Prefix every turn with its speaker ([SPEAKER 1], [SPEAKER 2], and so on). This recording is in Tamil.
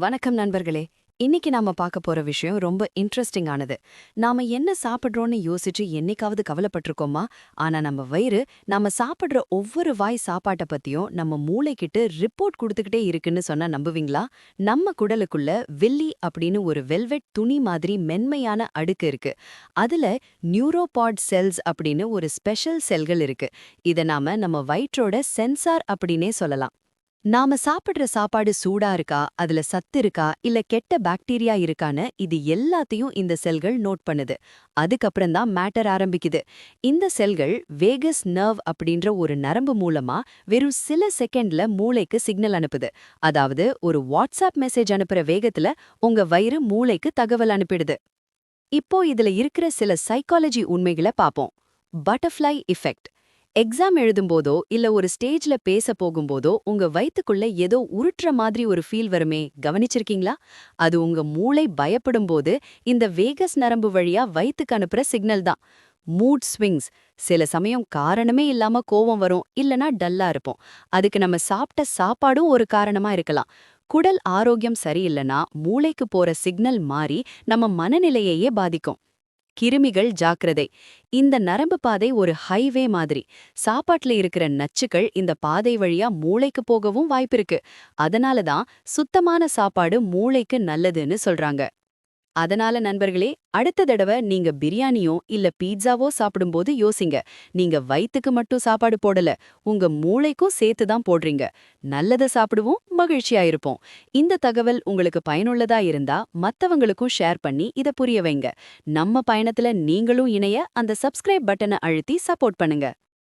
[SPEAKER 1] வணக்கம் நண்பர்களே. இன்னைக்கு நாம பார்க்க போற விஷயம் ரொம்ப இன்ட்ரெஸ்டிங் ஆனது. நாம என்ன சாப்பிடுறோம்னு யோசிச்சு என்னைக்காவது கவலைப்பட்டிருக்கோமா? ஆனா நம்ம வயிறு நாம சாப்பிடுற ஒவ்வொரு வாய் சாப்பாட்ட பத்தியும் நம்ம மூளைக்கிட்ட ரிப்போர்ட் கொடுத்துக்கிட்டே இருக்குன்னு சொன்னா நம்புவீங்களா? நம்ம குடலுக்குள்ள வில்லி அப்படின்னு ஒரு வெல்வெட் துணி மாதிரி மென்மையான அடுக்கு இருக்கு. அதுல நியூரோபாட் செல்ஸ் அப்படின்னு ஒரு ஸ்பெஷல் செல்கள் இருக்கு. இத நாம நம்ம வயிற்றோட சென்சார் அப்படின்னே சொல்லலாம். நாம சாப்பிடுற சாப்பாடு சூடா இருக்கா, அதுல சத்து இருக்கா, இல்ல கெட்ட பாக்டீரியா இருக்கான்னு இது எல்லாத்தையும் இந்த செல்கள் நோட் பண்ணுது. அதுக்கப்புறம் தான் மேட்டர் ஆரம்பிக்குது. இந்த செல்கள் வேகஸ் நர்வ் அப்படின்ற ஒரு நரம்பு மூலமா வெறும் சில செகண்ட்ல மூளைக்கு சிக்னல் அனுப்புது. அதாவது ஒரு வாட்ஸ்அப் மெசேஜ் அனுப்புற வேகத்துல உங்க வயிறு மூளைக்கு தகவல் அனுப்பிடுது. இப்போ இதுல இருக்கிற சில சைக்காலஜி உண்மைகளை பாப்போம். Butterfly effect. எக்ஸாம் எழுதும்போதோ இல்ல ஒரு ஸ்டேஜ்ல பேச போகும்போதோ உங்க வயித்துக்குள்ள ஏதோ உருட்டுற மாதிரி ஒரு ஃபீல் வருமே, கவனிச்சிருக்கீங்களா? அது உங்க மூளை பயப்படும் போது இந்த வேகஸ் நரம்பு வழியா வயித்துக்கு அனுப்புற சிக்னல் தான். Mood swings. சில சமயம் காரணமே இல்லாம கோவம் வரும், இல்லனா டல்லா இருப்போம். அதுக்கு நம்ம சாப்பிட்ட சாப்பாடும் ஒரு காரணமா இருக்கலாம். குடல் ஆரோக்கியம் சரியில்லைனா மூளைக்கு போற சிக்னல் மாறி நம்ம மனநிலையையே பாதிக்கும். கிருமிகள் ஜாக்கிரதை. இந்த நரம்பு பாதை ஒரு ஹைவே மாதிரி. சாப்பாட்டுல இருக்கிற நச்சுக்கள் இந்த பாதை வழியா மூளைக்கு போகவும் வாய்ப்பிருக்கு. அதனால தான் சுத்தமான சாப்பாடு மூளைக்கு நல்லதுன்னு சொல்றாங்க. அதனால நண்பர்களே, அடுத்த தடவை நீங்க பிரியாணியோ இல்ல பீட்சாவோ சாப்பிடும்போது யோசிங்க. நீங்க வயித்துக்கு மட்டும் சாப்பாடு போடல, உங்க மூளைக்கும் சேர்த்து தான் போடுறீங்க. நல்லத சாப்பிடுவோம், மகிழ்ச்சியா இருப்போம். இந்த தகவல் உங்களுக்கு பயனுள்ளதா இருந்தா மத்தவங்களுக்கும் ஷேர் பண்ணி இத புரிய வைங்க. நம்ம பயணத்துல நீங்களும் இணைய அந்த சப்ஸ்கிரைப் பட்டனை அழுத்தி சப்போர்ட் பண்ணுங்க.